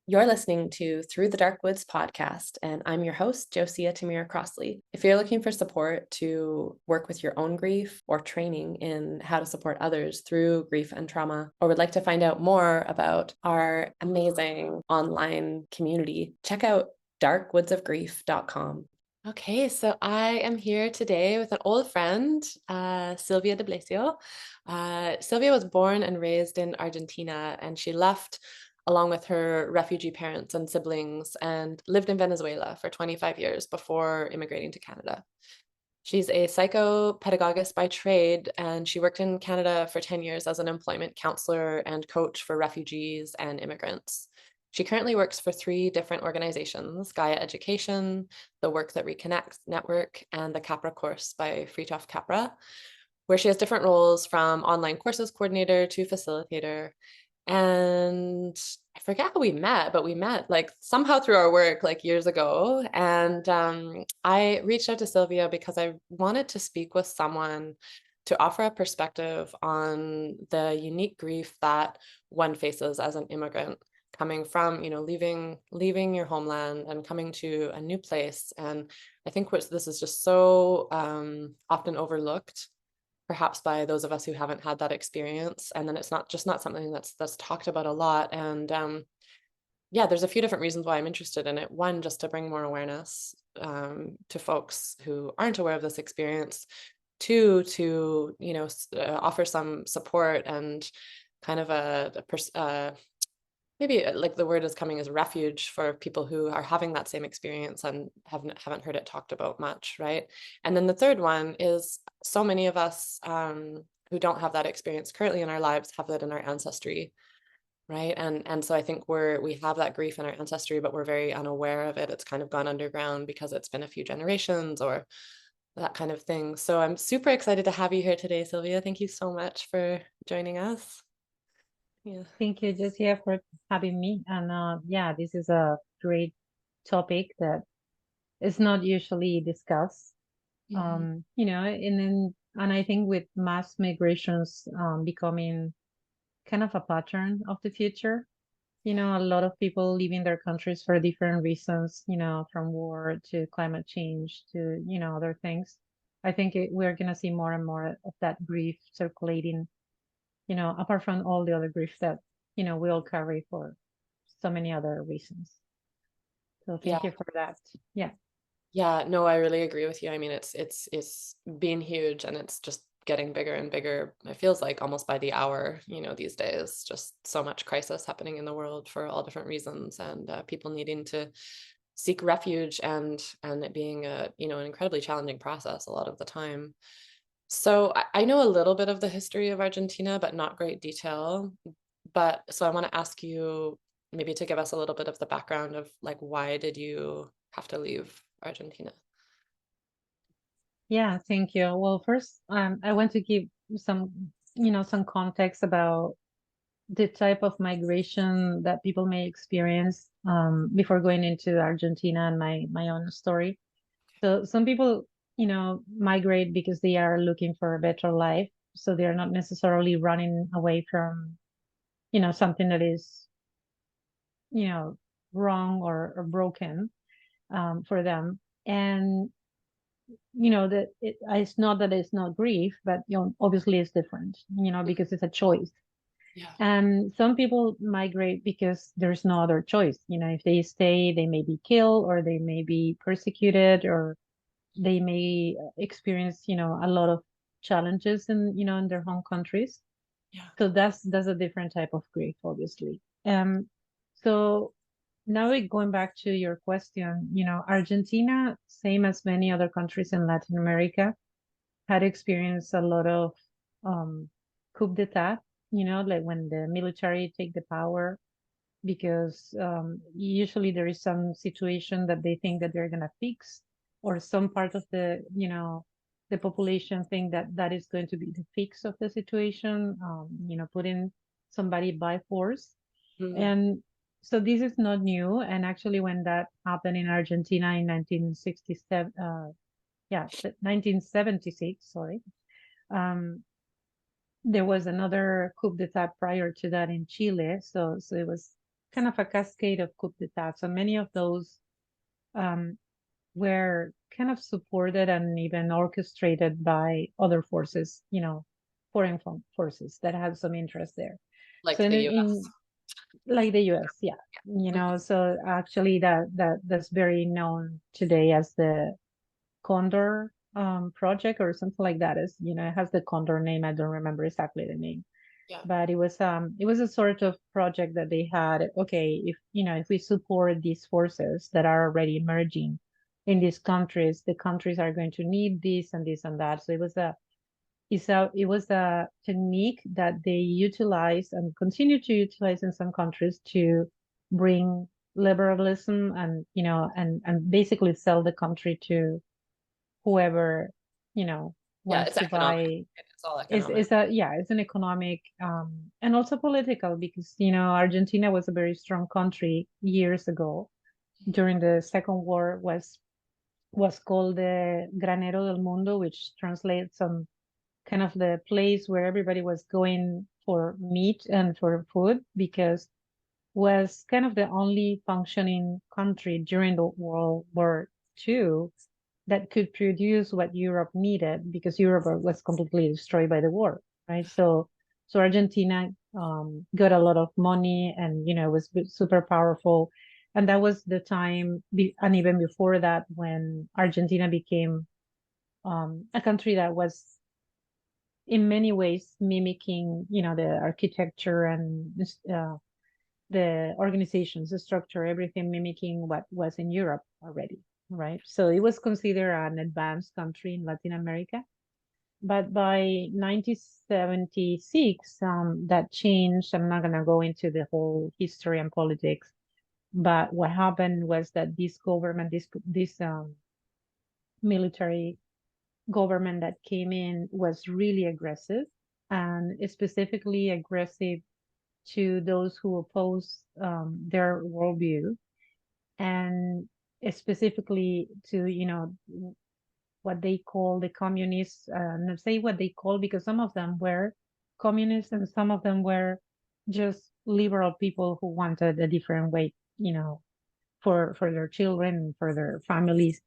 You're listening to Through the Dark Woods podcast, and I'm your host, Josia Tamira Crossley. If you're looking for support to work with your own grief or training in how to support others through grief and trauma, or would like to find out more about our amazing online community, check out darkwoodsofgrief.com. Okay, so I am here today with an old friend, Silvia de Blesio. Silvia was born and raised in Argentina, and she left along with her refugee parents and siblings and lived in Venezuela for 25 years before immigrating to Canada. She's a psychopedagogist by trade, and she worked in Canada for 10 years as an employment counselor and coach for refugees and immigrants. She currently works for 3 different organizations: Gaia Education, the Work That Reconnects Network, and the Capra Course by Fritjof Capra, where she has different roles from online courses coordinator to facilitator. And I forget how we met, but we met like somehow through our work like years ago. And I reached out to Silvia because I wanted to speak with someone to offer a perspective on the unique grief that one faces as an immigrant coming from, leaving your homeland and coming to a new place. And I think this is just so often overlooked, perhaps by those of us who haven't had that experience. And then it's not something that's talked about a lot. And yeah, there's a few different reasons why I'm interested in it. One, just to bring more awareness to folks who aren't aware of this experience. Two, to offer some support and kind of maybe like the word is coming as refuge for people who are having that same experience and haven't heard it talked about much, right? And then the third one is so many of us who don't have that experience currently in our lives have that in our ancestry, right? And so I think we have that grief in our ancestry, but we're very unaware of it. It's kind of gone underground because it's been a few generations or that kind of thing. So I'm super excited to have you here today, Silvia. Thank you so much for joining us. Yeah. Thank you, Jessia, for having me. And yeah, this is a great topic that is not usually discussed. Mhm. And I think with mass migrations becoming kind of a pattern of the future, a lot of people leaving their countries for different reasons, from war to climate change to, other things. I think we're going to see more and more of that grief circulating, apart from all the other grief that, we all carry for so many other reasons. So Yeah. thank you for that. Yeah. Yeah, no, I really agree with you. I mean, it's been huge and it's just getting bigger and bigger. It feels like almost by the hour, these days, just so much crisis happening in the world for all different reasons, and people needing to seek refuge and it being an incredibly challenging process a lot of the time. So I know a little bit of the history of Argentina, but not great detail. But so I want to ask you maybe to give us a little bit of the background of like, why did you have to leave Argentina? Yeah, thank you. Well, first, I want to give some context about the type of migration that people may experience before going into Argentina and my own story. So some people, migrate because they are looking for a better life. So they're not necessarily running away from, something that is, you know, wrong or broken for them. And that it's not that it's not grief, but obviously it's different, because it's a choice. Yeah. And some people migrate because there's no other choice. If they stay, they may be killed or they may be persecuted or they may experience, a lot of challenges in their home countries. Yeah. So that's a different type of grief, obviously. So now going back to your question, Argentina, same as many other countries in Latin America, had experienced a lot of coup d'etat, like when the military take the power, because usually there is some situation that they think that they're going to fix, or some part of the population think that that is going to be the fix of the situation, putting somebody by force. Mm. And so this is not new. And actually, when that happened in Argentina in 1967, yeah, 1976, sorry, um, there was another coup d'etat prior to that in Chile. So it was kind of a cascade of coup d'etats. So many of those were kind of supported and even orchestrated by other forces, foreign forces that had some interest there. Like So the US. like the US, yeah. So actually that's very known today as the Condor project or something like that. Is it has the Condor name. I don't remember exactly the name. Yeah. But it was a sort of project that they had. Okay, if we support these forces that are already emerging in these countries, the countries are going to need this and this and that. So it was a technique that they utilize and continue to utilize in some countries to bring liberalism and and basically sell the country to whoever Yeah, wants it's to economic. buy. It's all economic. It's an economic and also political, because Argentina was a very strong country years ago. During the Second War was called the Granero del Mundo, which translates some kind of the place where everybody was going for meat and for food, because was kind of the only functioning country during the World War II that could produce what Europe needed, because Europe was completely destroyed by the war, right? So Argentina got a lot of money, and was super powerful, and that was the time, and even before that, when Argentina became a country that was in many ways mimicking, the architecture and the organizations, the structure, everything mimicking what was in Europe already, right? So it was considered an advanced country in Latin America. But by 1976, that changed. I'm not going to go into the whole history and politics, but what happened was that this government, this military government that came in, was really aggressive, and specifically aggressive to those who oppose their worldview, and specifically to what they call the communists. And I say what they call because some of them were communists and some of them were just liberal people who wanted a different way, for their children, for their families.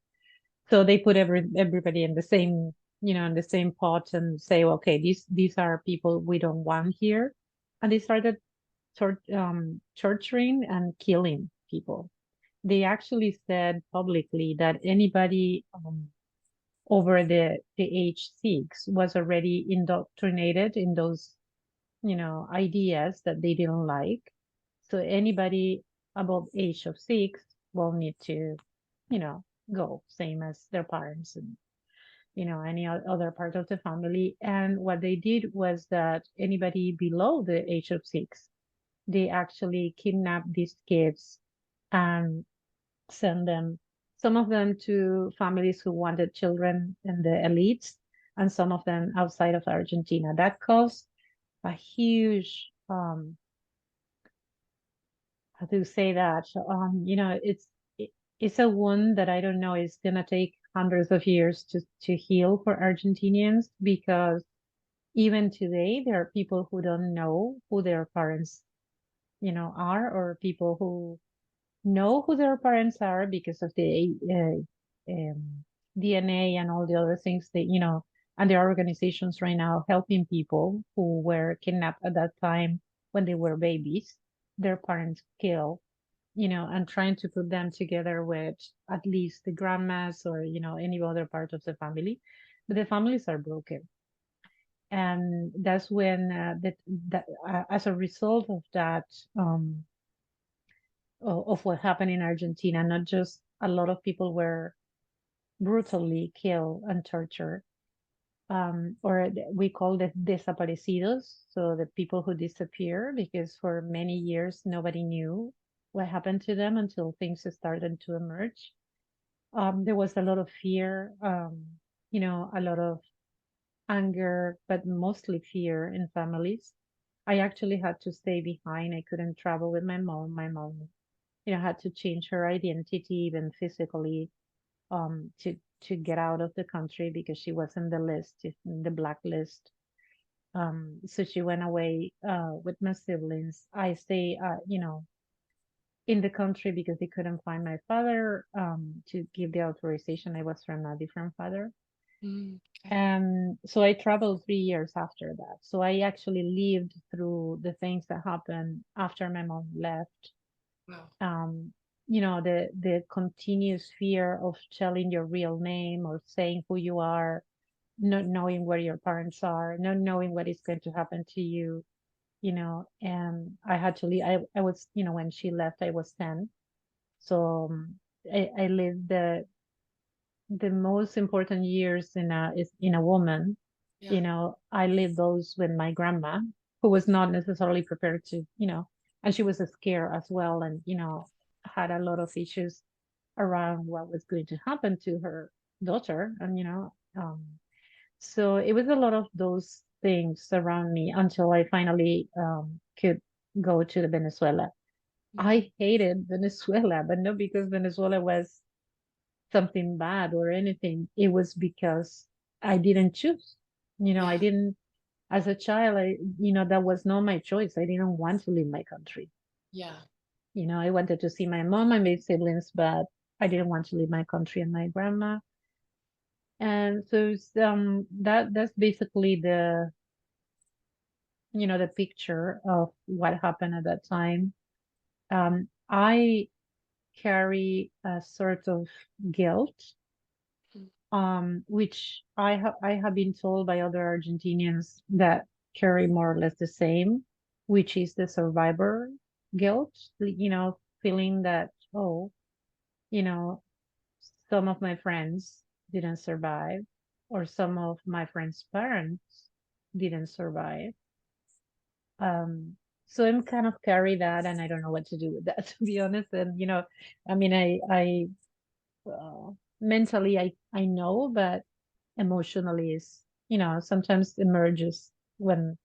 So they put everybody in the same, in the same pot, and say, okay, these are people we don't want here, and they started torturing and killing people. They actually said publicly that anybody over the age 6 was already indoctrinated in those, ideas that they didn't like. So anybody above age of 6 will need to, go, same as their parents and any other part of the family. And what they did was that anybody below the age of 6, they actually kidnapped these kids and send them, some of them to families who wanted children in the elites, and some of them outside of Argentina. That caused a huge, how to say that, it's a wound that I don't know, it's gonna take hundreds of years to heal for Argentinians, because even today there are people who don't know who their parents, are, or people who know who their parents are because of the DNA and all the other things that, and there are organizations right now helping people who were kidnapped at that time when they were babies, their parents killed, and trying to put them together with at least the grandmas or, any other part of the family. But the families are broken. And that's when as a result of that, of what happened in Argentina, not just a lot of people were brutally killed and tortured, or we call it desaparecidos, so the people who disappear, because for many years nobody knew what happened to them until things started to emerge. There was a lot of fear, a lot of anger, but mostly fear in families. I actually had to stay behind. I couldn't travel with my mom. My mom had to change her identity even physically, to get out of the country because she was in the list, in the blacklist. So she went away with my siblings. I stay, in the country because they couldn't find my father to give the authorization. I was from a different father. Okay. So I traveled 3 years after that. So I actually lived through the things that happened after my mom left. Wow. The continuous fear of telling your real name or saying who you are, not knowing where your parents are, not knowing what is going to happen to you, and I had to leave. I was, when she left, I was 10. So I lived the most important years in a woman. Yeah. I lived those with my grandma, who was not necessarily prepared to, and she was scared as well, and had a lot of issues around what was going to happen to her daughter, and so it was a lot of those things around me until I finally could go to Venezuela. I hated Venezuela, but not because Venezuela was something bad or anything. It was because I didn't choose. I Yeah. didn't, as a child, that was not my choice. I didn't want to leave my country. Yeah. I wanted to see my mom and my siblings, but I didn't want to leave my country and my grandma. And so that's basically the picture of what happened at that time. I carry a sort of guilt, which I have been told by other Argentinians that carry more or less the same, which is the survivor guilt, feeling that, oh, you know, some of my friends didn't survive, or some of my friends' parents didn't survive. So I'm kind of carry that, and I don't know what to do with that, to be honest. And I mean, I mentally I know, but emotionally is sometimes emerges when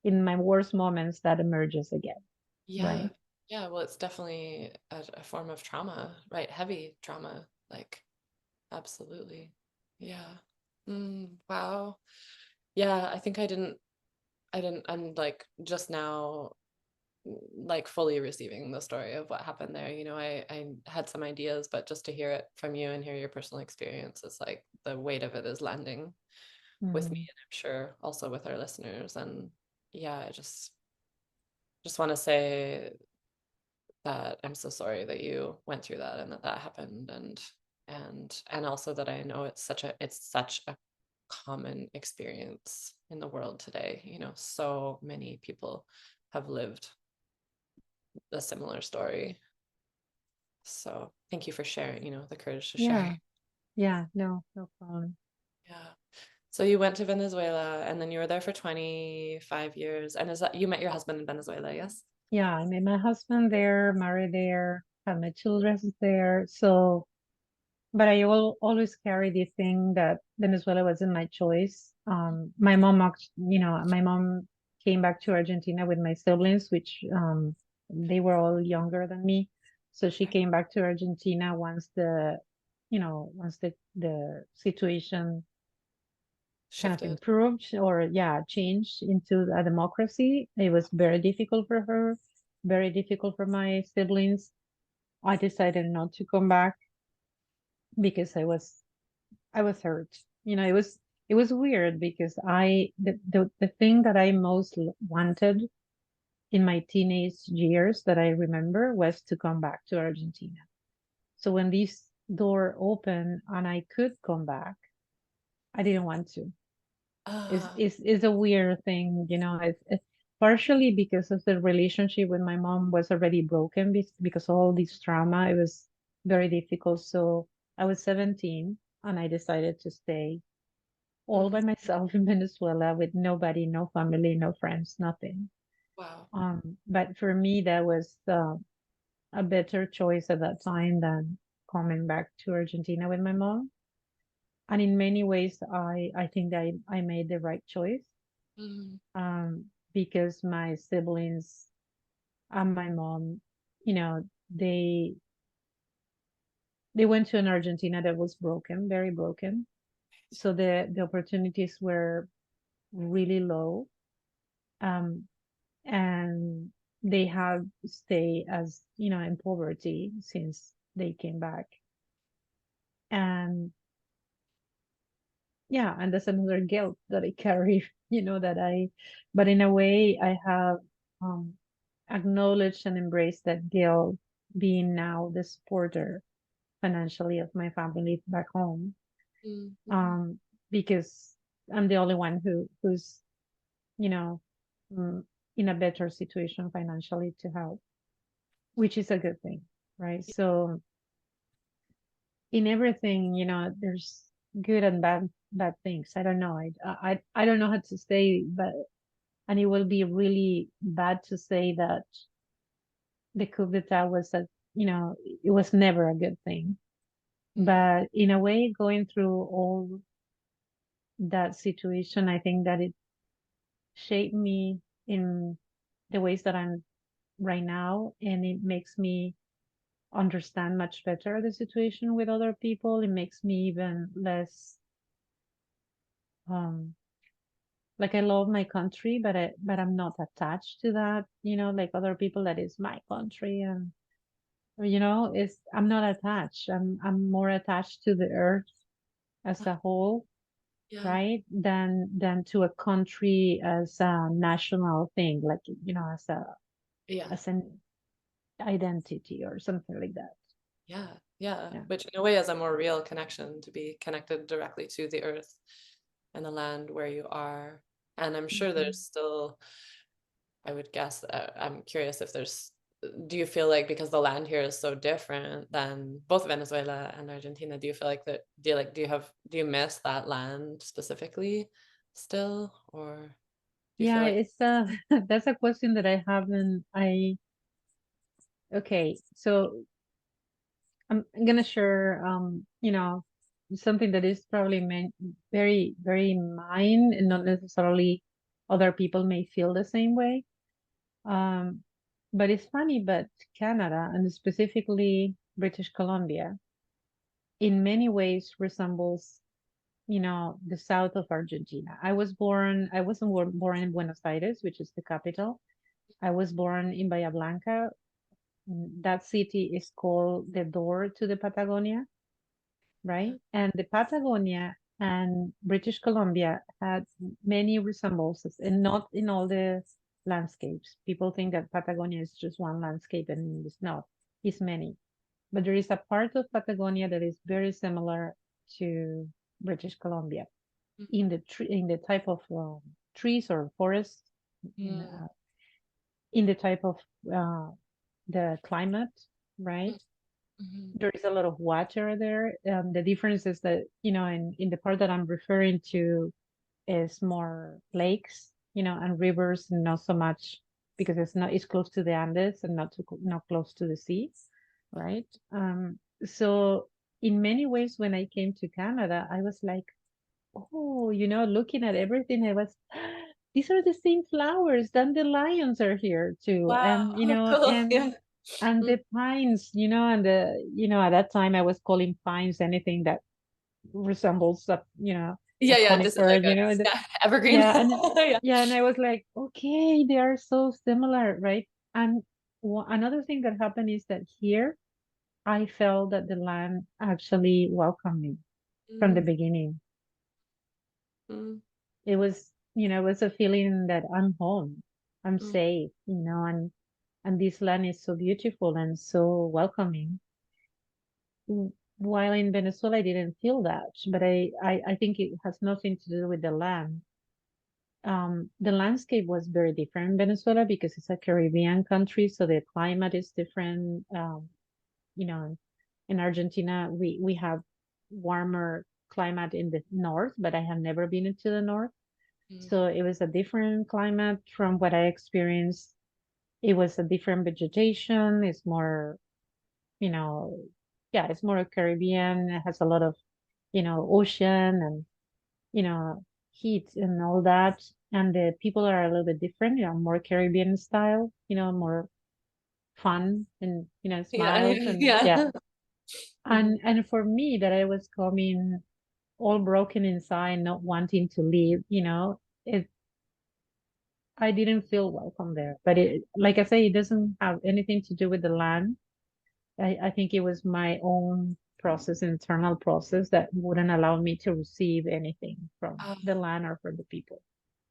in my worst moments that emerges again, Yeah. right? Yeah. Well, it's definitely a form of trauma, right? Heavy trauma. Like, absolutely. Yeah. Wow. Yeah. I think I'm like just now like fully receiving the story of what happened there. I had some ideas, but just to hear it from you and hear your personal experience, it's like the weight of it is landing with me, Mm. and I'm sure also with our listeners. And yeah, I just want to say that I'm so sorry that you went through that and that happened, and also that I know it's such a common experience in the world today. So many people have lived a similar story. So thank you for sharing, the courage to share. Yeah, yeah, no problem. Yeah. So you went to Venezuela and then you were there for 25 years. And is that you met your husband in Venezuela, yes? Yeah, I met my husband there, married there, had my children there. So, but I always carry this thing that Venezuela wasn't my choice. My mom came back to Argentina with my siblings, which they were all younger than me. So she Okay. came back to Argentina once the situation kind of Shifted. improved, or yeah, changed into a democracy. It was very difficult for her, very difficult for my siblings. I decided not to come back because I was hurt. It was weird because the thing that I most wanted in my teenage years that I remember was to come back to Argentina. So when this door opened and I could come back, I didn't want to. Is Ah, is is a weird thing, it's partially because of the relationship with my mom was already broken because of all this trauma. It was very difficult. So I was 17 and I decided to stay all by mhm. myself in Venezuela with nobody, no family, no friends, nothing. Wow. But for me, that was a better choice at that time than coming back to Argentina with my mom. And in many ways, I think that I made the right choice, Mhm. because my siblings and my mom, you know, they they went to an Argentina that was broken, very broken. So the opportunities were really low. Um, and they have stayed as, in poverty since they came back. And yeah, and that's another guilt that I carry, but in a way I have um, acknowledged and embraced that guilt, being now the supporter financially of my family back home, Mm-hmm. um, because I'm the only one who's, you know, mm, in a better situation financially to help, which is a good thing, right? So in everything, there's good and bad things. I don't know. I don't know how to say, but and it will be really bad to say that the coup d'etat was it was never a good thing. But in a way, going through all that situation, I think that it shaped me in the ways that I'm right now, and it makes me understand much better the situation with other people. It makes me even less um like, I love my country, but I'm not attached to that, like other people that is my country, and it's I'm not attached. I'm more attached to the earth as a whole, Yeah. right? Than to a country as a national thing, like, Yeah. as an identity or something like that. Yeah. Yeah. Yeah. Which in a way is a more real connection, to be connected directly to the earth and the land where you are. And I'm sure Mhm. there's still, I would guess, I'm curious if there's, do you feel like because the land here is so different than both Venezuela and Argentina, do you feel like that, do you miss that land specifically still? Or do you feel Yeah, like, it's that's a question that I haven't I okay, so I'm gonna share, something that is probably very, very mine, and not necessarily other people may feel the same way. Um, but it's funny, but Canada, and specifically British Columbia, in many ways resembles, the south of Argentina. I wasn't born in Buenos Aires, which is the capital. I was born in Bahia Blanca. That city is called the door to the Patagonia, right? And the Patagonia and British Columbia had many resemblances, and not in all the landscapes. People think that Patagonia is just one landscape, and it's not. It's many. But there is a part of Patagonia that is very similar to British Columbia in the type of trees or forests, in, mm, uh, in the type of uh, the climate, right? mhm, There is a lot of water there. The difference is that, in the part that I'm referring to is more lakes, and rivers, and not so much because it's close to the Andes and not close to the sea, right? So in many ways, when I came to Canada, I was like, oh, looking at everything, I was, these are the same flowers. Dandelions are here too, wow, and cool, yeah. Mm, the pines, and at that time I was calling pines anything that resembles a yeah, yeah, just conifer, like a, yeah, evergreen. yeah, and Yeah. yeah, and I was like, okay, they are so similar, right? And another thing that happened is that here I felt that the land actually welcomed me from the Mm, beginning. mm, It was a feeling that I'm home, I'm mm, safe, and this land is so beautiful and so welcoming. While in Venezuela, I didn't feel that, but I think it has nothing to do with the land. The landscape was very different in Venezuela because it's a Caribbean country, so the climate is different. You know, in Argentina, we have warmer climate in the north, but I have never been into the north. mm, So it was a different climate from what I experienced. It was a different vegetation. It's more, you know, yeah, it's more Caribbean. It has a lot of, ocean and, you know, heat and all that. And the people are a little bit different, more Caribbean style, more fun and, yeah, smiles and yeah. yeah. Mhm, And for me, that I was coming all broken inside, not wanting to leave, it I didn't feel welcome there. But it, like I say, it doesn't have anything to do with the land. I think it was my own process, internal process, that wouldn't allow me to receive anything from Uh, the land or from the people.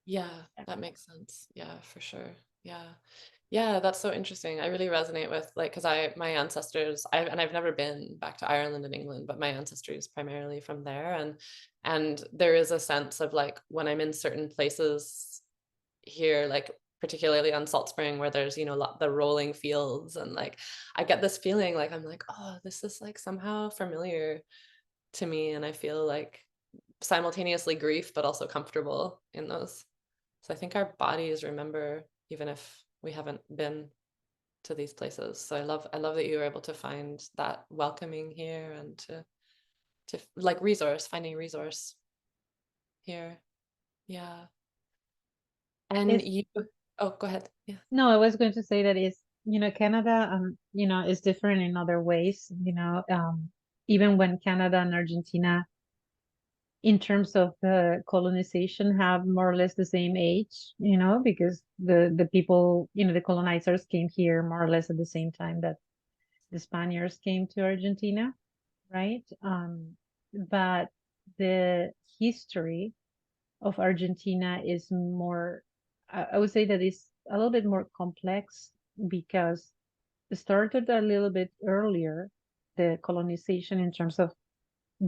yeah, Yeah. that makes sense. Yeah, for sure. Yeah. Yeah, that's so interesting. I really resonate with like because my ancestors I've never been back to Ireland and England, but my ancestry primarily from there, and there is a sense of like when I'm in certain places here, like particularly on Salt Spring where there's, you know, the rolling fields and like I get this feeling like I'm like, oh, this is like somehow familiar to me, and I feel like simultaneously grief but also comfortable in those. So I think our bodies remember even if we haven't been to these places. So I love that you were able to find that welcoming here and to like finding resource here. Yeah. And It's you, oh, go ahead. Yeah. no, I was going to say that is, Canada, is different in other ways, even when Canada and Argentina, in terms of the colonization, have more or less the same age, because the people, the colonizers came here more or less at the same time that the Spaniards came to Argentina, right? But the history of Argentina is more, I would say that it's a little bit more complex because it started a little bit earlier, the colonization in terms of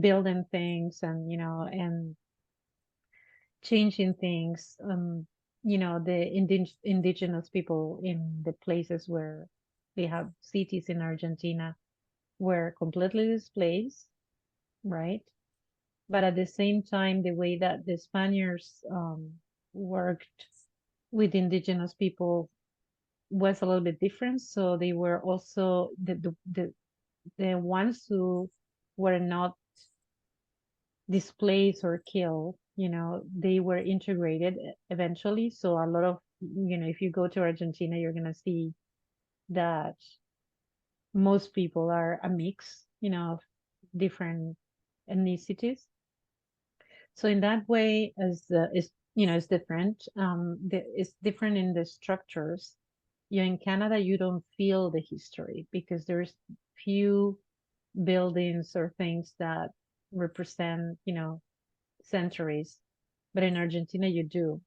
building things and, and changing things. The indigenous people in the places where they have cities in Argentina were completely displaced, right? But at the same time, the way that the Spaniards worked with indigenous people was a little bit different. So they were also the ones who were not displaced or killed, they were integrated eventually. So a lot of, if you go to Argentina, you're going to see that most people are a mix, of different ethnicities. So in that way, as is it's different. It's different in the structures. In Canada, you don't feel the history because there's few buildings or things that represent, centuries. But in Argentina, you do,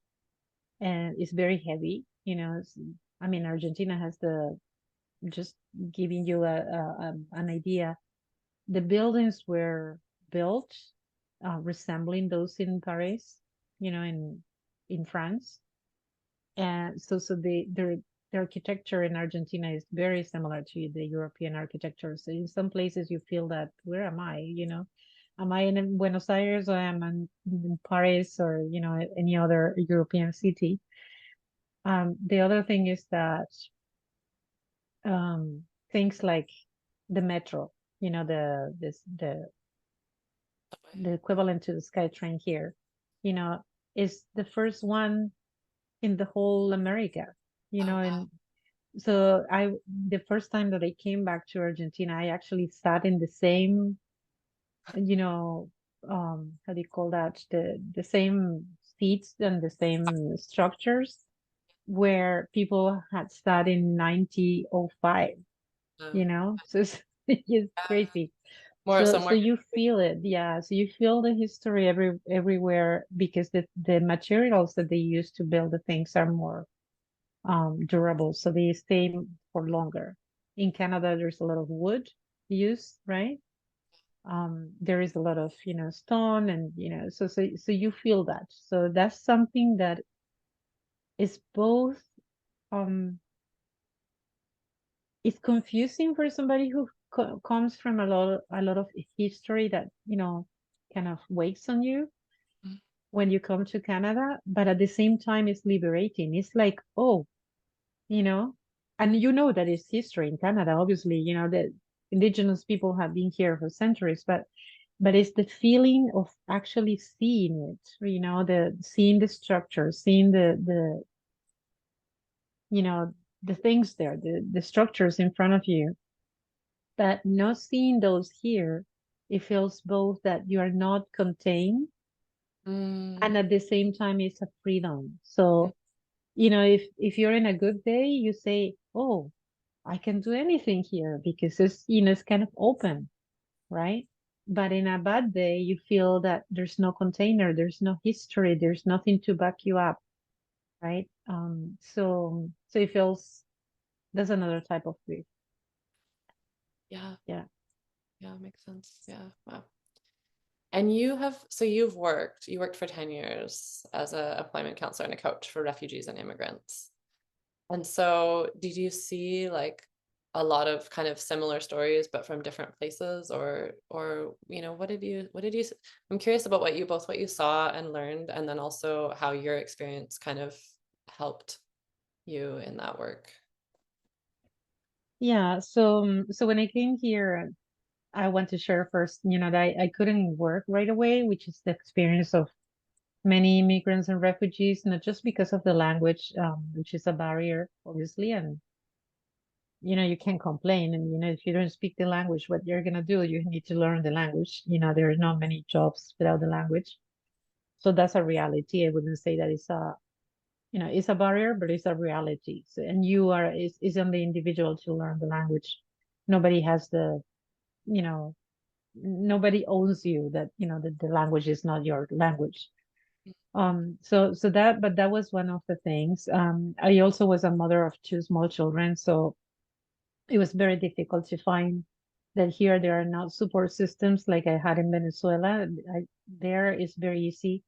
and it's very heavy. Argentina has the just giving you an idea. The buildings were built resembling those in Paris, in France, and so the architecture in Argentina is very similar to the European architecture. So in some places you feel that, where am I? Am I in Buenos Aires, or am I in Paris, or any other European city? The other thing is that um, things like the metro, the equivalent to the SkyTrain here, you know, is the first one in the whole America, Oh, wow. and so the first time that I came back to Argentina, I actually sat in the same, you know, how do you call that? The same seats and the same structures where people had sat in 1905, Um, so it's yeah. crazy. More So somewhere. you feel it, yeah. So you feel the history everywhere because the materials that they use to build the things are more durable, so they stay for longer. In Canada, there's a lot of wood use, right? There is a lot of stone, and so you feel that. So that's something that is both um it's confusing for somebody who comes from a lot of history that kind of wakes on you Mm, when you come to Canada, but at the same time it's liberating. It's like, oh, you know, and that it's history in Canada. Obviously, that indigenous people have been here for centuries, but it's the feeling of actually seeing it, the seeing the structure, seeing you know, the things there, the structures in front of you, but not seeing those here, it feels both that you are not contained, mm, and at the same time it's a freedom. mm, So if you're in a good day, you say, oh, I can do anything here because it's kind of open, right? But in a bad day, you feel that there's no container, there's no history, there's nothing to back you up, right? So it feels that's another type of grief. Yeah. Yeah. Yeah, makes sense. Yeah. Wow. And you've worked for 10 years as a employment counselor and a coach for refugees and immigrants. And so did you see like a lot of kind of similar stories but from different places, or what did you I'm curious about what you saw and learned, and then also how your experience kind of helped you in that work. Yeah. So when I came here, I want to share first, that I couldn't work right away, which is the experience of many immigrants and refugees, not just because of the language, which is a barrier, obviously, and you can't complain. And if you don't speak the language, what you're gonna do, you need to learn the language. There are not many jobs without the language, so that's a reality. I wouldn't say that it's a barrier, but it's a reality. So, and it's on the individual to learn the language. Nobody has you know, nobody owns you that that the language is not your language. But that was one of the things. I also was a mother of two small children, so it was very difficult to find that here there are not support systems like I had in Venezuela. There is very easy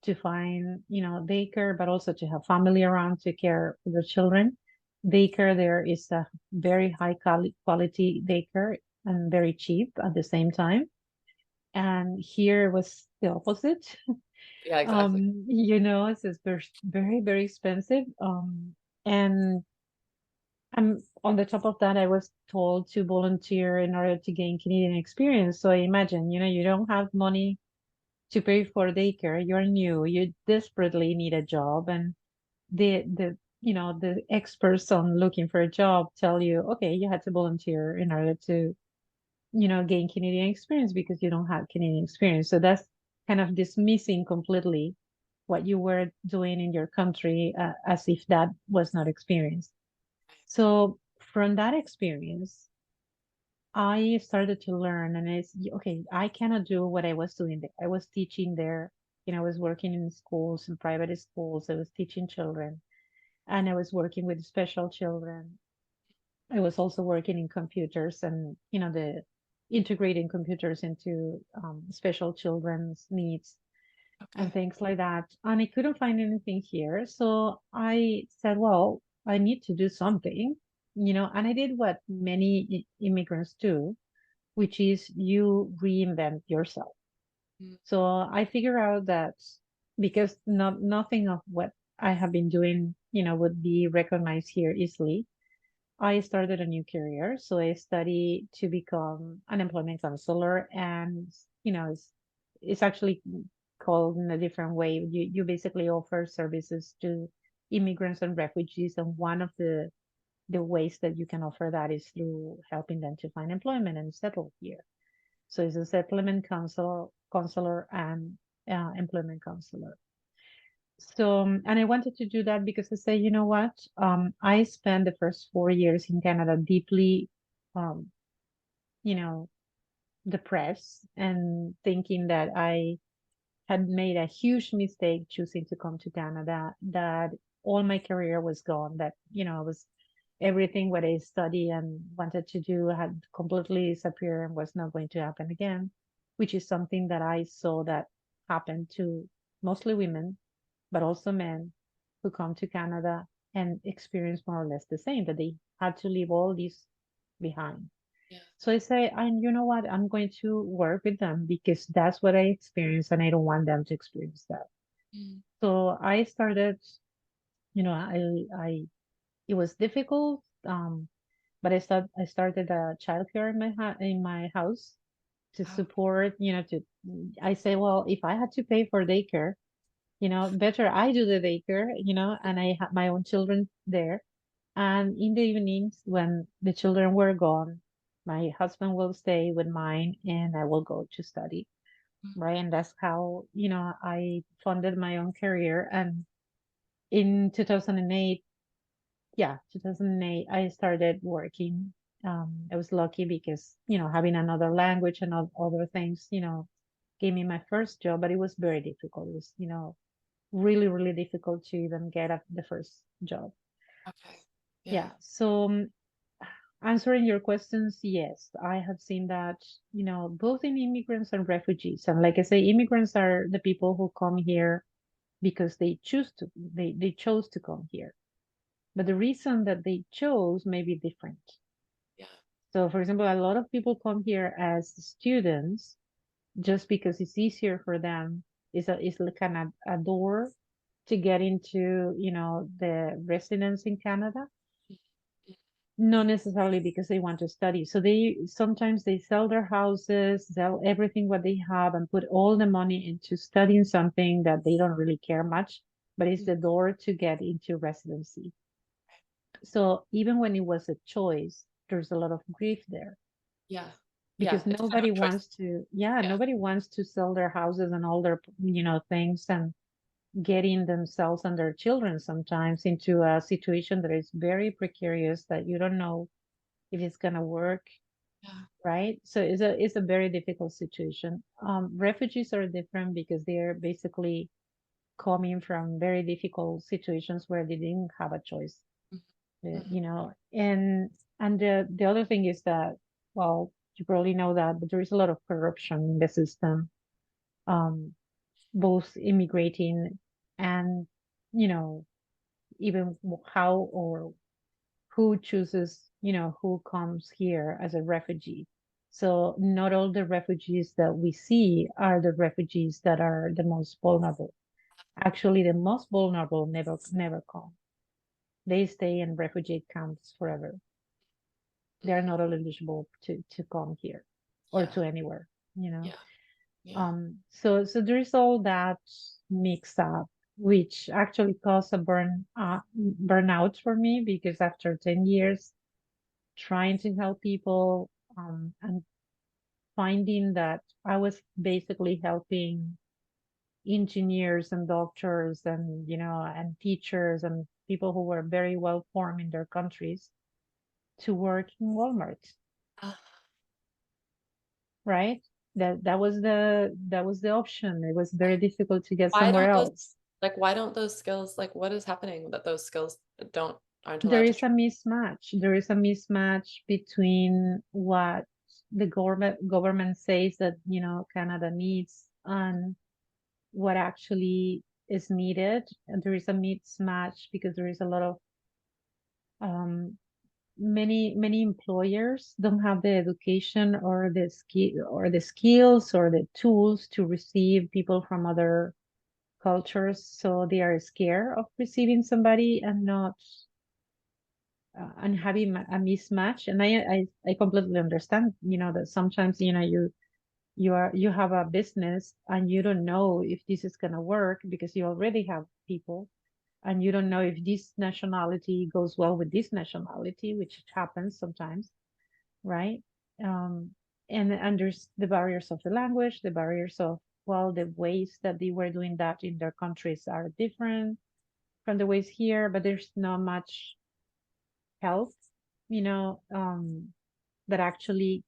to find, daycare, but also to have family around to care for the children. Daycare there is a very high quality daycare and very cheap at the same time. And here was the opposite. Yeah, exactly. It's very, very expensive. And on the top of that, I was told to volunteer in order to gain Canadian experience. So I imagine, you don't have money to pay for daycare. You're new. You desperately need a job, and the experts on looking for a job tell you, okay, you had to volunteer in order to gain Canadian experience because you don't have Canadian experience. So that's kind of dismissing completely what you were doing in your country, as if that was not experience. So from that experience, I started to learn, and it's okay. I cannot do what I was doing there. I was teaching there. I was working in schools, in private schools. I was teaching children, and I was working with special children. I was also working in computers and, the integrating computers into special children's needs and Okay. things like that. And I couldn't find anything here. So I said, well, I need to do something, and I did what many immigrants do, which is you reinvent yourself. Mm. So I figure out that because nothing of what I have been doing, would be recognized here easily. I started a new career. So I studied to become an employment counselor, and it's actually called in a different way. You basically offer services to immigrants and refugees, and one of the ways that you can offer that is through helping them to find employment and settle here. So it's a settlement counselor and employment counselor. So, and I wanted to do that because I say, you know what? I spent the first 4 years in Canada deeply, um, you know, depressed and thinking that I had made a huge mistake choosing to come to Canada, that all my career was gone, that, I was everything what I studied and wanted to do had completely disappeared and was not going to happen again, which is something that I saw that happened to mostly women, but also men who come to Canada and experience more or less the same, that they had to leave all this behind. Yeah. So I say, and you know what? I'm going to work with them because that's what I experienced and I don't want them to experience that. Mm. So I started, I it was difficult, but I started a childcare in my house to Wow. support, I say, well, if I had to pay for daycare, better I do the daycare, and I have my own children there. And in the evenings, when the children were gone, my husband will stay with mine and I will go to study. Mm. Right. And that's how, I funded my own career. And in 2008, 2008, I started working. I was lucky because, having another language and other things, gave me my first job, but it was very difficult. It was, really, really difficult to even get the first job. Okay. Yeah. So answering your questions, yes, I have seen that, both in immigrants and refugees. And like I say, immigrants are the people who come here because they chose to come here. But the reason that they chose may be different. Yeah. So, for example, a lot of people come here as students just because it's easier for them. It's like kind of a door to get into, the residence in Canada. Not necessarily because they want to study. So they sometimes they sell their houses, sell everything what they have, and put all the money into studying something that they don't really care much, but it's the door to get into residency. So even when it was a choice, there's a lot of grief there. Yeah. Because It's kind of nobody a choice. wants to, nobody wants to sell their houses and all their, things, and getting themselves and their children sometimes into a situation that is very precarious, that you don't know if it's going to work. Yeah. Right. So it's a very difficult situation. Refugees are different because they're basically coming from very difficult situations where they didn't have a choice. And the other thing is that, well, you probably know that, but there is a lot of corruption in the system, both immigrating and, even how or who chooses, who comes here as a refugee. So not all the refugees that we see are the refugees that are the most vulnerable. Actually, the most vulnerable never come. They stay in refugee camps forever. They are not eligible to come here or to anywhere, Yeah. Yeah. So there is all that mix up, which actually caused a burnout for me, because after 10 years trying to help people, and finding that I was basically helping engineers and doctors and, and teachers and people who were very well formed in their countries to work in Walmart. Right? That was the option. It was very difficult to get Why somewhere don't else. why don't those skills, like, what is happening that those skills aren't There allowed to is a mismatch. There is a mismatch between what the government says that, Canada needs, and what actually is needed. And there is a mismatch because there is a lot of, many employers don't have the education or the skills or the tools to receive people from other cultures, so they are scared of receiving somebody and not, and having a mismatch. And I completely understand, that sometimes, you have a business and you don't know if this is going to work because you already have people, and you don't know if this nationality goes well with this nationality, which happens sometimes, right? um, and there's the barriers of the language, the barriers of, well, the ways that they were doing that in their countries are different from the ways here, but there's not much help, that actually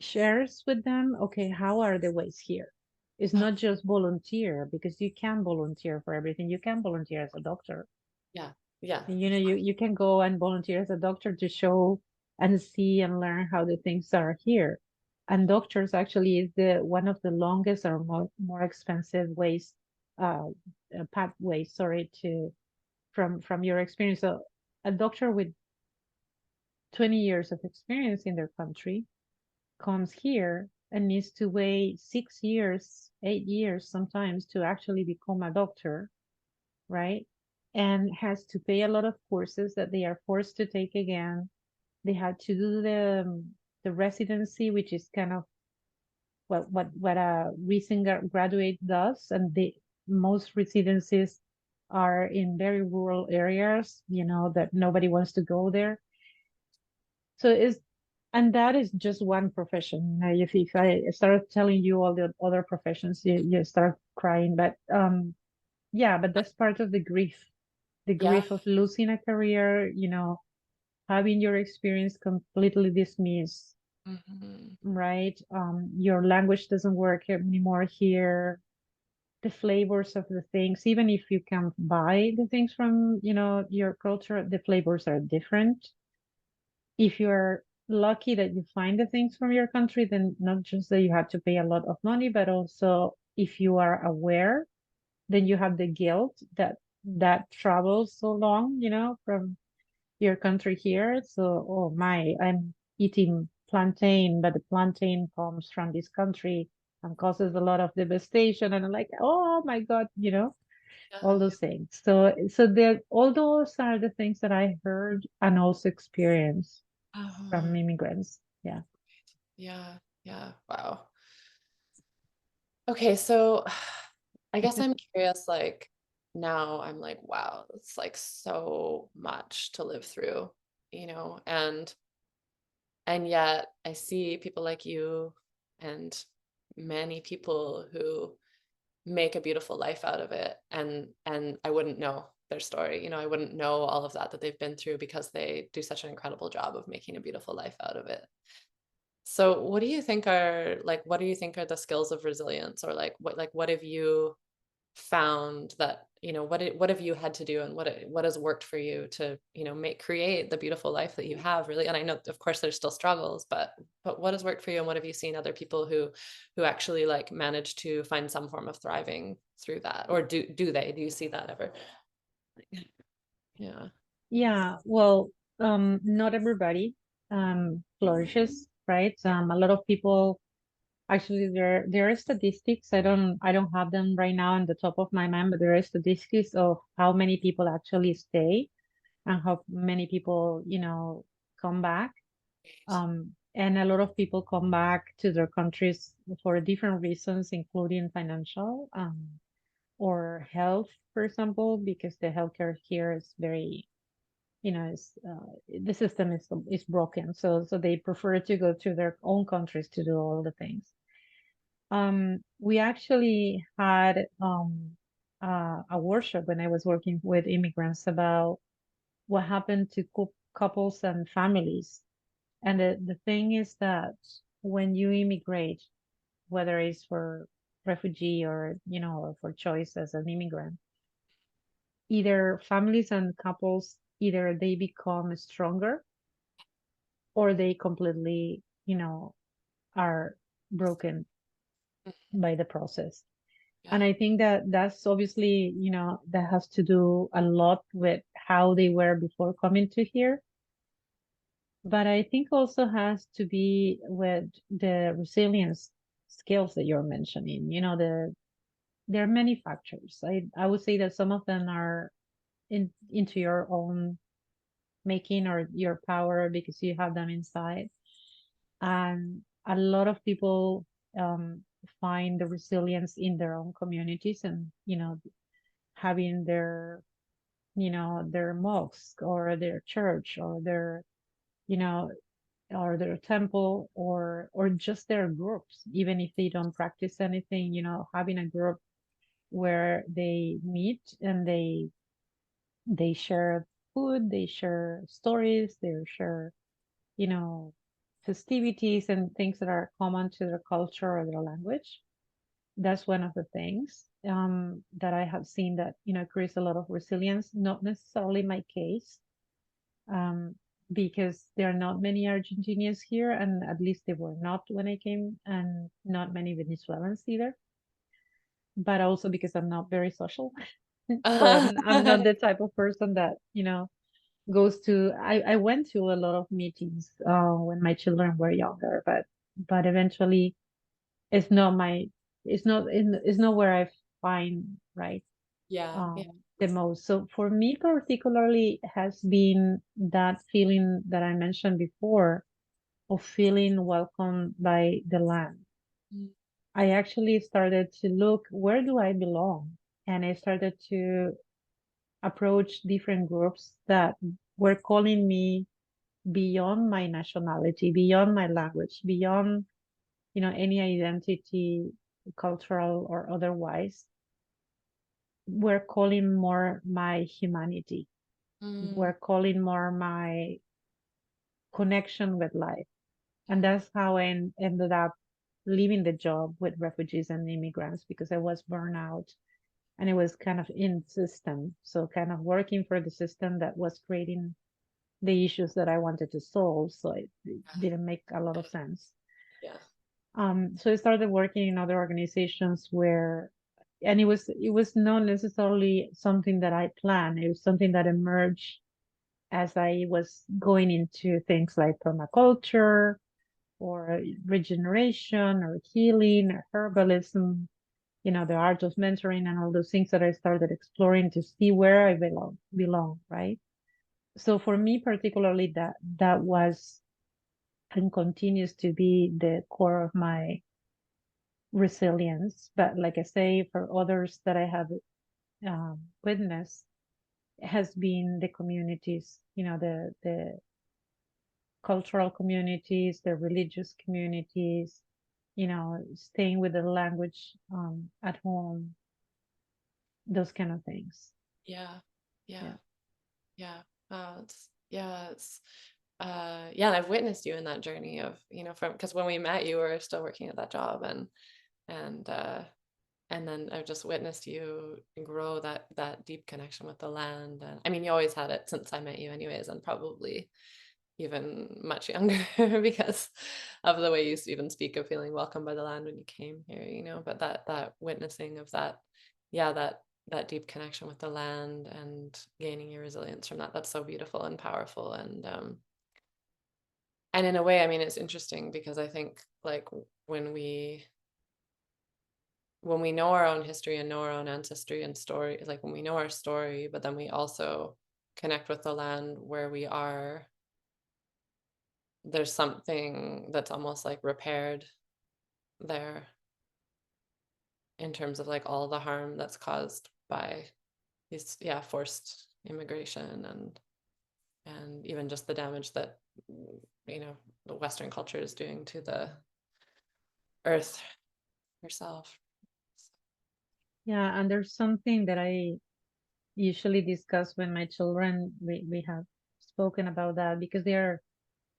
shares with them, okay, how are the ways here? It's not just volunteer, because you can volunteer for everything. You can volunteer as a doctor. Yeah. Yeah. You can go and volunteer as a doctor to show and see and learn how the things are here. And doctors actually is the one of the longest or more expensive ways, pathways, sorry, to from your experience. So a doctor with 20 years of experience in their country comes here and needs to wait 6 years, 8 years sometimes to actually become a doctor, right? And has to pay a lot of courses that they are forced to take again. They had to do the residency, which is kind of what a recent graduate does, and the most residencies are in very rural areas, that nobody wants to go there. So and that is just one profession. If I start telling you all the other professions, you start crying. But yeah, but that's part of the Yeah. grief of losing a career, having your experience completely dismissed, Mhm. right? Your language doesn't work anymore here. The flavors of the things, even if you can buy the things from, your culture, the flavors are different. If you're lucky that you find the things from your country, then not just that you have to pay a lot of money, but also if you are aware, then you have the guilt that travels so long, from your country here. So, oh my, I'm eating plantain, but the plantain comes from this country and causes a lot of devastation. And I'm like, oh my God, all Yeah. those things. So there, all those are the things that I heard and also experienced Uh-huh. from immigrants. Yeah. Yeah. Yeah. Wow. Okay, so I guess I'm curious, like now I'm like, wow, it's like so much to live through, and yet I see people like you and many people who make a beautiful life out of it, and I wouldn't know their story. I wouldn't know all of that they've been through because they do such an incredible job of making a beautiful life out of it. So what do you think are the skills of resilience, or what have you found that, what have you had to do, and what has worked for you to, create the beautiful life that you have, really? And I know, of course, there's still struggles, but what has worked for you, and what have you seen other people who actually like manage to find some form of thriving through that, or do you see that ever? Yeah. Yeah. Well, not everybody flourishes, right? A lot of people. Actually, there are statistics. I don't have them right now on the top of my mind, but there are statistics of how many people actually stay and how many people, come back. And a lot of people come back to their countries for different reasons, including financial, or health, for example, because the healthcare here is very, the system is broken. So they prefer to go to their own countries to do all the things. We actually had a workshop when I was working with immigrants about what happened to couples and families. And the thing is that when you immigrate, whether it's for refugee or, or for choice as an immigrant, either families and couples, either they become stronger or they completely, are broken by the process. And Yeah. I think that that's obviously, that has to do a lot with how they were before coming to here. But I think also has to be with the resilience skills that you're mentioning. There are many factors. I would say that some of them are into your own making or your power because you have them inside. And a lot of people um, find the resilience in their own communities and, having their mosque or their church or you know, their temple or just their groups, even if they don't practice anything, having a group where they meet and they share food, they share stories, they share, you know, festivities and things that are common to their culture or their language. That's one of the things that I have seen that, creates a lot of resilience, not necessarily my case, um, because there are not many Argentinians here, and at least they were not when I came, and not many Venezuelans either. But also because I'm not very social. So I'm not the type of person that, goes to I went to a lot of meetings when my children were younger, but eventually it's not my it's not where I find, right, Yeah. Yeah. the most. So for me particularly has been that feeling that I mentioned before of feeling welcomed by the land. Mm. I actually started to look, where do I belong? And I started to approach different groups that were calling me beyond my nationality, beyond my language, beyond, any identity, cultural or otherwise. were calling more my humanity, were Mm, calling more my connection with life. And that's how I ended up leaving the job with refugees and immigrants, because I was burned out and it was kind of in system. So kind of working for the system that was creating the issues that I wanted to solve. So it didn't make a lot of sense. yeah. So I started working in other organizations where, and it was not necessarily something that I planned. It was something that emerged as I was going into things like permaculture or regeneration or healing or herbalism, the art of mentoring and all those things that I started exploring to see where I belong, right? So for me particularly, that was and continues to be the core of my resilience. But like I say, for others that I have witnessed, has been the communities, the cultural communities, the religious communities, staying with the language at home, those kind of things. Yeah. Yeah. Yeah. Yeah. It's yeah, I've witnessed you in that journey of, from, because when we met you were still working at that job, and and then I've just witnessed you grow that deep connection with the land. And I mean, you always had it since I met you anyways, and probably even much younger because of the way you even speak of feeling welcomed by the land when you came here, but that witnessing of that, yeah, that deep connection with the land and gaining your resilience from that, that's so beautiful and powerful. And in a way, I mean, it's interesting because I think, like, when we know our own history and know our own ancestry and story, like when we know our story, but then we also connect with the land where we are, there's something that's almost like repaired there, in terms of like all the harm that's caused by these, yeah, forced immigration, and even just the damage that, the Western culture is doing to the earth herself. Yeah. And there's something that I usually discuss when my children, we have spoken about that, because they're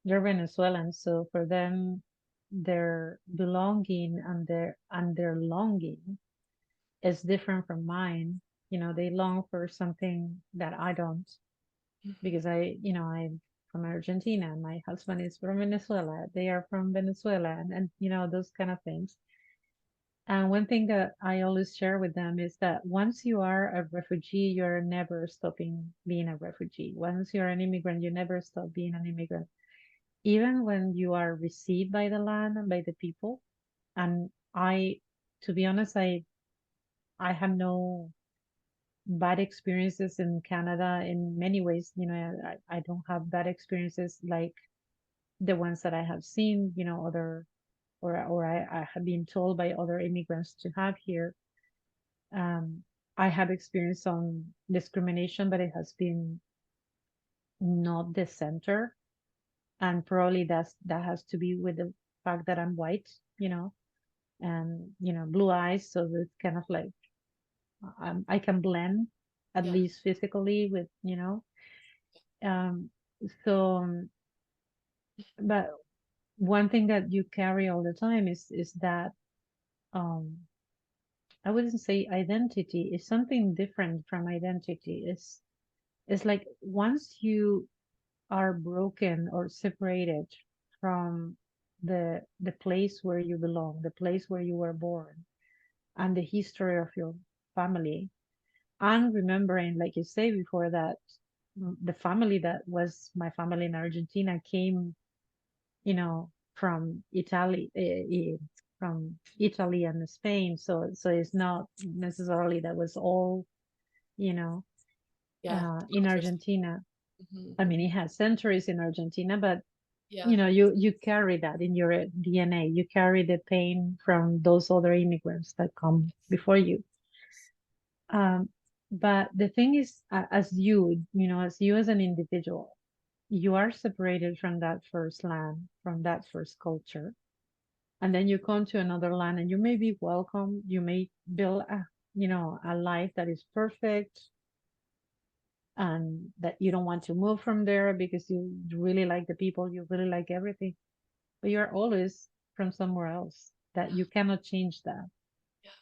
Venezuelans. So for them, their belonging and their longing is different from mine. They long for something that I don't, because I'm from Argentina. My husband is from Venezuela. They are from Venezuela, and those kind of things. And one thing that I always share with them is that once you are a refugee, you're never stopping being a refugee. Once you're an immigrant, you never stop being an immigrant. Even when you are received by the land and by the people. And to be honest, I have no bad experiences in Canada in many ways. I don't have bad experiences like the ones that I have seen, other, or I have been told by other immigrants to have here. Um, I have experienced some discrimination, but it has been not the center. And probably that has to be with the fact that I'm white, and blue eyes. So it's kind of like I can blend, at Yeah. least physically, with um, so but one thing that you carry all the time is that um I wouldn't say identity is something different from identity. It's like once you are broken or separated from the place where you belong, the place where you were born, and the history of your family, and remembering, like you say before, that the family that was my family in Argentina came, from Italy and Spain. So it's not necessarily that was all, you know, Yeah. in Argentina. Mhm. I mean, it has centuries in Argentina, but Yeah. you carry that in your DNA. You carry the pain from those other immigrants that come before you. Um, but the thing is, as an individual, you are separated from that first land, from that first culture. And then you come to another land and you may be welcome. You may build a life that is perfect and that you don't want to move from there because you really like the people, you really like everything, but you're always from somewhere else that you cannot change that,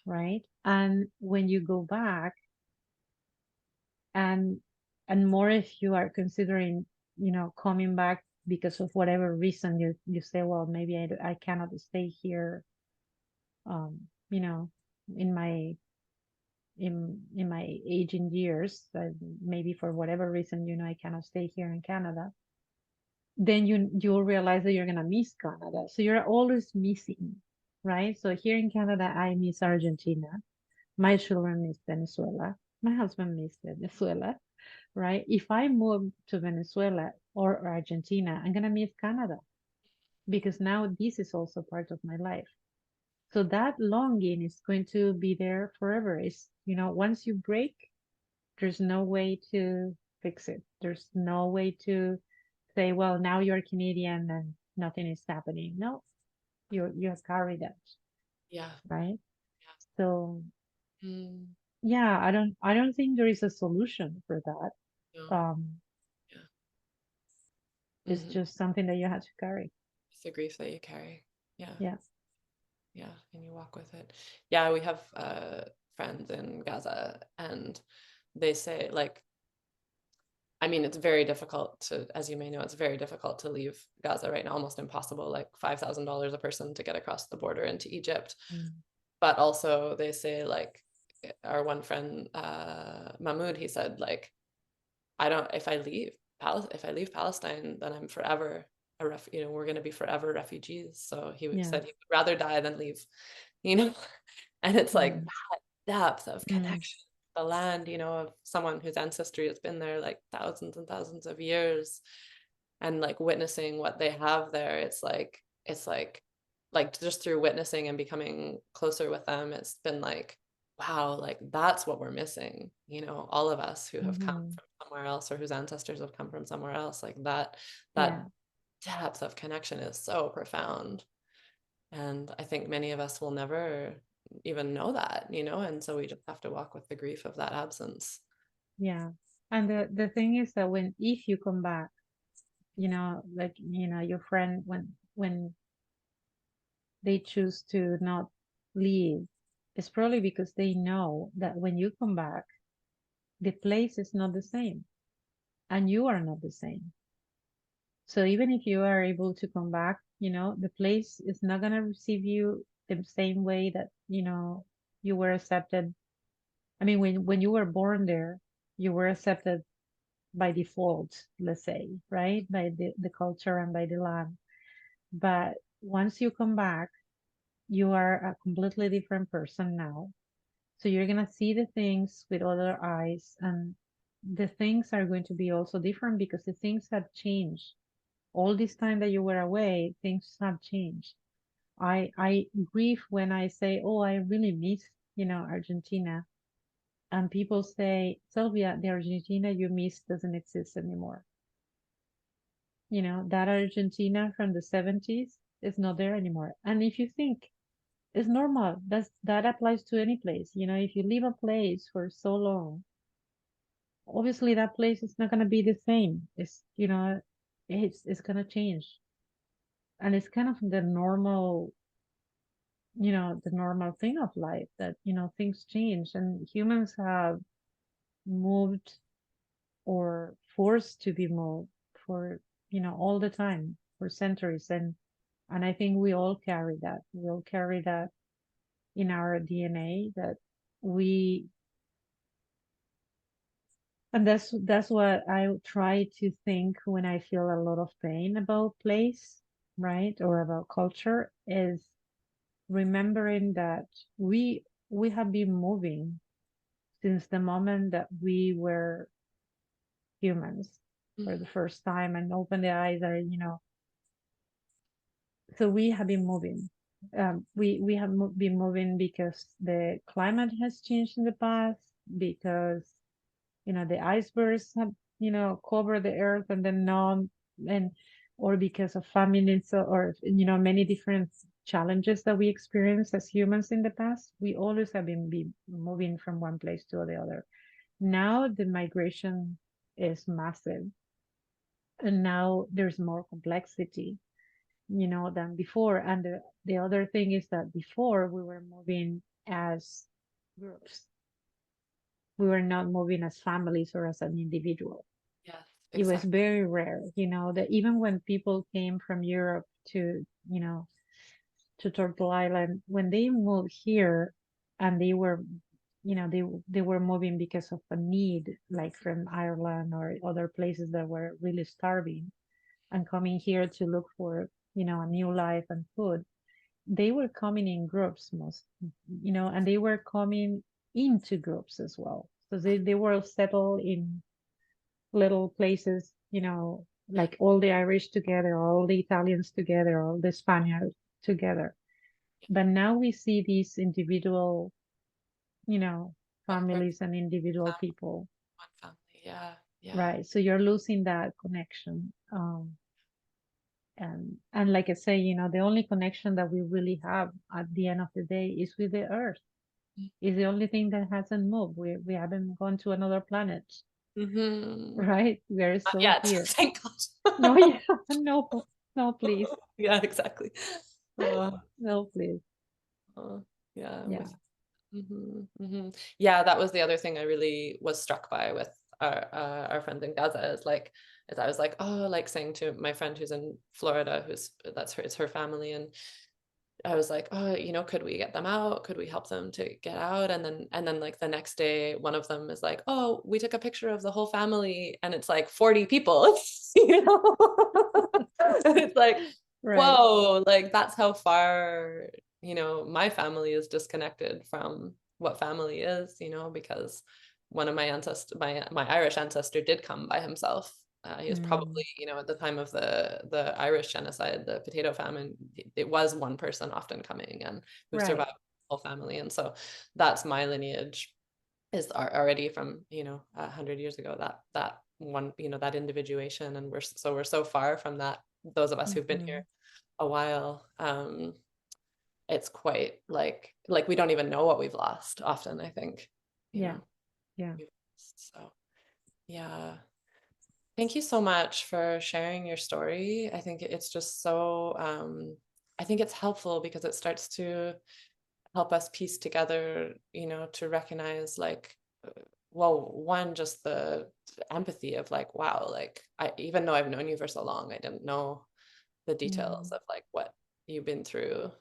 right? And when you go back, and more if you are considering, coming back because of whatever reason, you say, well, maybe I cannot stay here, um, you know, in my aging years, maybe for whatever reason, I cannot stay here in Canada, then you'll realize that you're gonna miss Canada. So you're always missing, right? So here in Canada, I miss Argentina. My children miss Venezuela. My husband miss Venezuela, right? If I move to Venezuela or Argentina, I'm gonna miss Canada because now this is also part of my life. So that longing is going to be there forever. It's, once you break, there's no way to fix it. There's no way to say, well, now you're Canadian and nothing is happening. No, you carry that, Yeah. right? So Mm, yeah, I don't think there is a solution for that. no. Um, Yeah. it's Mm-hmm. just something that you have to carry. It's the grief that you carry. Yeah. Yeah. Yeah. And you walk with it. Yeah. We have friends in Gaza, and they say, like, I mean, it's very difficult to, as you may know, it's very difficult to leave Gaza right now, almost impossible, like $5,000 a person to get across the border into Egypt. Mm. But also they say, like, our one friend, Mahmoud, he said, like, if I leave Palestine, then I'm forever we're going to be forever refugees. So he Yeah. said he would rather die than leave, you know, and it's like Mm. that depth of Mm. connection, the land, of someone whose ancestry has been there like thousands and thousands of years, and like witnessing what they have there. It's like just through witnessing and becoming closer with them, it's been like, wow, like that's what we're missing, all of us who have come Mm-hmm. from somewhere else or whose ancestors have come from somewhere else, like that Yeah. depth of connection is so profound. And I think many of us will never even know that, and so we just have to walk with the grief of that absence. Yeah. And the thing is that if you come back, like, your friend, when they choose to not leave, it's probably because they know that when you come back, the place is not the same and you are not the same. So even if you are able to come back, the place is not going to receive you the same way that, you were accepted. I mean, when you were born there, you were accepted by default, let's say, right? By the culture and by the land. But once you come back, you are a completely different person now. So you're going to see the things with other eyes, and the things are going to be also different because the things have changed. All this time that you were away, things have changed. I grieve when I say, oh, I really miss, Argentina. And people say, Silvia, the Argentina you miss doesn't exist anymore. That Argentina from the 70s is not there anymore. And if you think it's normal, that applies to any place. If you leave a place for so long, obviously that place is not going to be the same. It's going to change. And it's kind of the normal thing of life that, things change and humans have moved or forced to be moved for, all the time for centuries. And I think we all carry that. We all carry that in our DNA that we, and that's what I try to think when I feel a lot of pain about place, right? Or about culture, is remembering that we have been moving since the moment that we were humans for the first time and open the eyes that so we have been moving. We have been moving because the climate has changed in the past, because the icebergs have covered the earth and then now, and or because of famines or many different challenges that we experience as humans in the past, we always have been moving from one place to the other. Now the migration is massive, and now there's more complexity, than before. And the other thing is that before we were moving as groups. We were not moving as families or as an individual. Yes, It was exactly. very rare, that even when people came from Europe to Turtle Island, when they moved here and they were, they were moving because of a need, like from Ireland or other places that were really starving and coming here to look for, a new life and food. They were coming in groups most, and they were coming into groups as well. So they were settled in little places, like all the Irish together, all the Italians together, all the Spaniards together. But now we see these individual, you know, Very families and individual family, people, one family. Yeah, yeah. right? So you're losing that connection. And like I say, the only connection that we really have at the end of the day is with the earth. Is the only thing that hasn't moved. We haven't gone to another planet, Mm-hmm. right? We are Not still yet, here. thank No, God. yeah, no, no, please. Yeah, exactly. Uh, No, please. yeah, I'm Yeah. with Yeah, that was the other thing I really was struck by with our friends in Gaza is I was like, oh, like saying to my friend who's in Florida, it's her family, and I was like, oh, could we get them out? Could we help them to get out? And then like the next day, one of them is like, oh, we took a picture of the whole family, and it's like 40 people, And it's like, Right. whoa, like that's how far, my family is disconnected from what family is, because one of my Irish ancestor did come by himself. He was Mm, probably, at the time of the Irish genocide, the potato famine, it was one person often coming and who right. survived the whole family. And so that's my lineage is already from, 100 years ago, that one, that individuation. And we're so far from that. Those of us who've been Hmm. here a while, it's quite like we don't even know what we've lost often, I think, you Yeah. know. Yeah. So yeah. Thank you so much for sharing your story. I think it's just so, I think it's helpful because it starts to help us piece together, to recognize like, well, one, just the empathy of like, wow, like even though I've known you for so long, I didn't know the details Mm, of like what you've been through,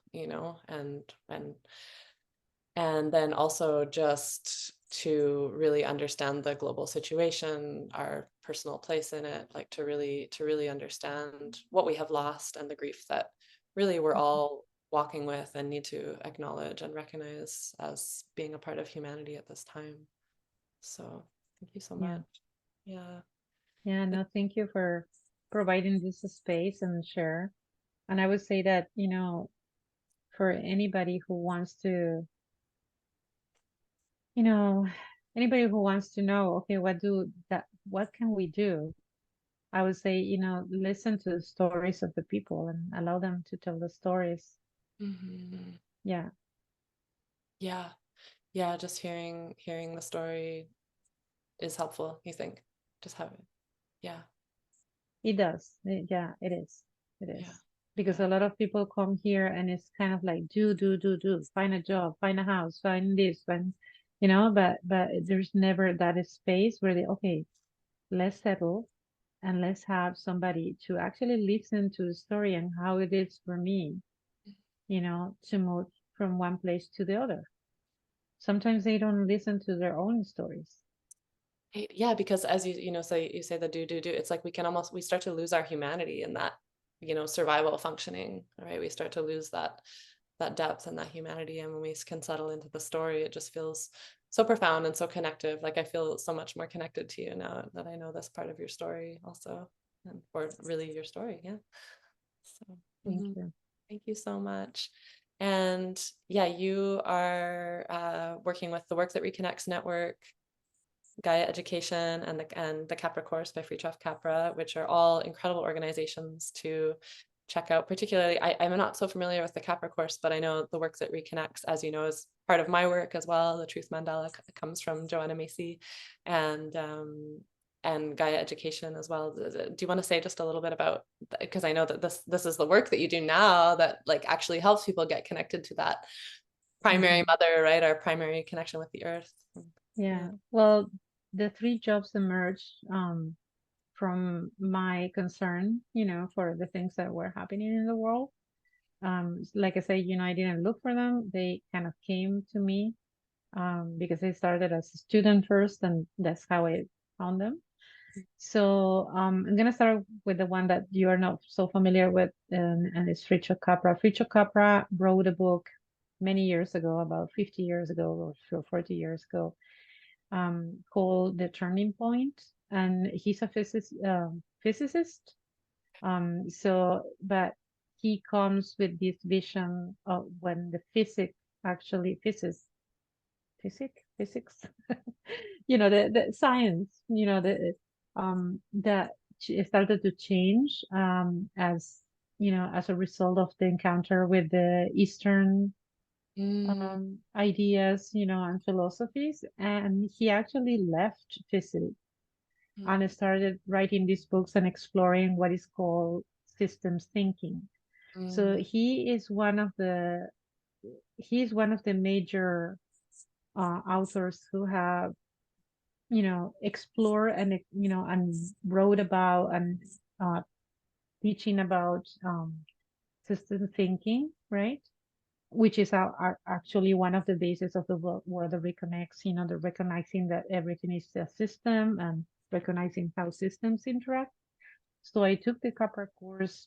and then also just to really understand the global situation, our personal place in it, like to really understand what we have lost and the grief that really we're mhm. all walking with and need to acknowledge and recognize as being a part of humanity at this time. So thank you so Yeah. much. Yeah. Yeah. No, thank you for providing this space and share. And I would say that, for anybody who wants to, you know, anybody who wants to know, okay, what can we do? I would say, listen to the stories of the people and allow them to tell the stories. Mhm. Yeah, Yeah. Yeah, just hearing the story is helpful, you think? Just have it. Yeah. it does. Yeah, it is. It Yeah. is. Because Yeah. a lot of people come here and it's kind of like do, find a job, find a house, find this, but there's never that space where okay, let's settle and let's have somebody to actually listen to the story and how it is for me, to move from one place to the other. Sometimes they don't listen to their own stories. Yeah, because as you say the do, it's like we start to lose our humanity in that, survival functioning, right? We start to lose that depth and that humanity. And when we can settle into the story, it just feels so profound and so connective. Like I feel so much more connected to you now that I know this part of your story also, or really your story. Yeah. So Thank you. thank you so much. And yeah, you are working with the Work That Reconnects Network, Gaia Education, and the Capra Course by Fritjof Capra, which are all incredible organizations to check out. Particularly, I'm not so familiar with the Capra course, but I know the Work That Reconnects, as you know, is part of my work as well. The Truth Mandala comes from Joanna Macy, and Gaia Education as well. Do you want to say just a little bit about, because I know that this is the work that you do now that like actually helps people get connected to that primary mother, right? Our primary connection with the earth. Yeah. Well, the three jobs emerged from my concern, for the things that were happening in the world. Like I say, I didn't look for them. They kind of came to me because I started as a student first, and that's how I found them. So I'm going to start with the one that you are not so familiar with, and it's Fritjof Capra. Fritjof Capra wrote a book many years ago, about 50 years ago or 40 years ago, called The Turning Point. And he's a physicist. But he comes with this vision of when the physics, the science, that started to change, as a result of the encounter with the Eastern ideas, and philosophies. And he actually left physics and started writing these books and exploring what is called systems thinking. So he's one of the major authors who have, explored and wrote about and teaching about system thinking, right? Which is actually one of the bases of the world that reconnects, the recognizing that everything is a system and recognizing how systems interact. So I took the Capra course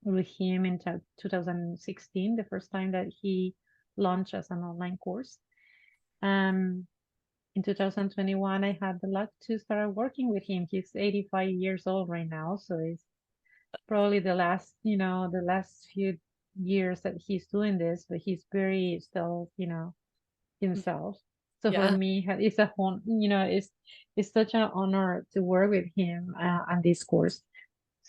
with him in 2016, the first time that he launched as an online course. In 2021, I had the luck to start working with him. He's 85 years old right now, so it's probably the last few years that he's doing this, but he's very still, himself. So for me, it's it's such an honor to work with him on this course.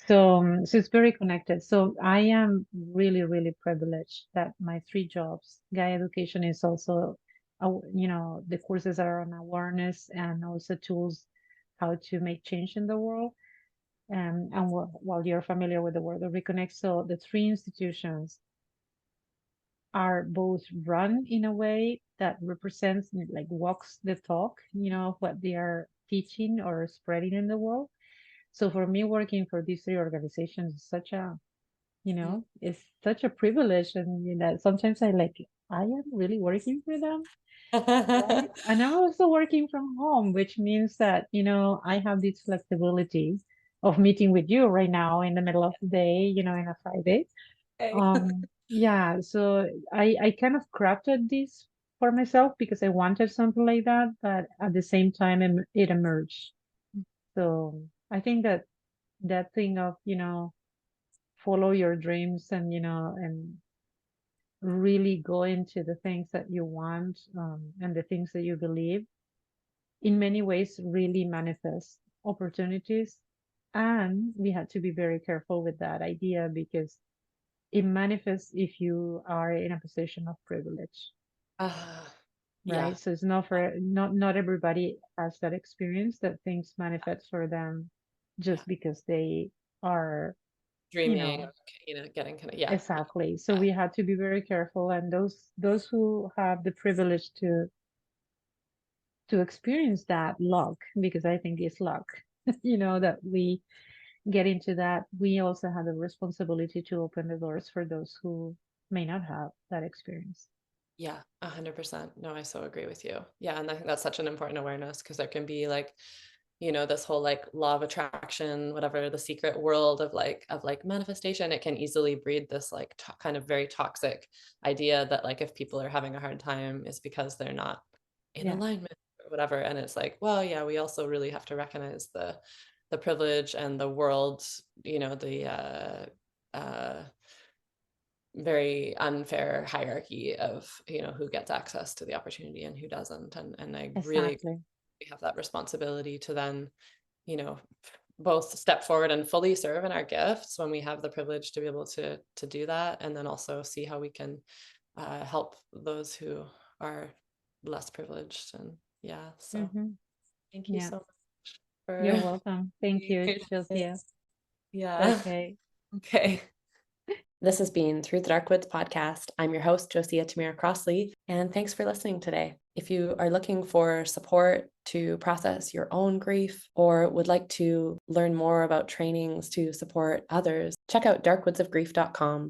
So it's very connected. So I am really, really privileged that my three jobs, Gaia Education is also, the courses are on awareness and also tools how to make change in the world. And while you're familiar with the Work That Reconnects, so the three institutions are both run in a way that represents, like, walks the talk, of what they are teaching or spreading in the world. So for me, working for these three organizations is such a, it's such a privilege. And sometimes I am really working for them. Right? And I'm also working from home, which means that, I have this flexibility of meeting with you right now in the middle of the day, in a Friday. Yeah, so I kind of crafted this for myself because I wanted something like that, but at the same time it emerged. So I think that thing of, follow your dreams and, and really go into the things that you want, and the things that you believe, in many ways really manifest opportunities. And we had to be very careful with that idea because it manifests if you are in a position of privilege. Yeah. Right. So it's not everybody has that experience that things manifest for them just because they are, Dreaming, getting kind of, exactly. So we had to be very careful. And those who have the privilege to experience that luck, because I think it's luck, that we get into that, we also have the responsibility to open the doors for those who may not have that experience. Yeah, 100%. No, I so agree with you. Yeah, and I think that's such an important awareness because there can be like, this whole like law of attraction, whatever, the secret world of like manifestation. It can easily breed this like kind of very toxic idea that like if people are having a hard time, it's because they're not in alignment or whatever. And it's like, well, yeah, we also really have to recognize the privilege and the world, the very unfair hierarchy of who gets access to the opportunity and who doesn't, and I really Exactly. have that responsibility to then both step forward and fully serve in our gifts when we have the privilege to be able to do that, and then also see how we can help those who are less privileged. And so thank you Yeah, so much for you're welcome. Thank being you, here today. Josiah. Yeah. Okay. Okay. This has been Through the Dark Woods podcast. I'm your host, Josiah Tamira Crossley, and thanks for listening today. If you are looking for support to process your own grief or would like to learn more about trainings to support others, check out darkwoodsofgrief.com.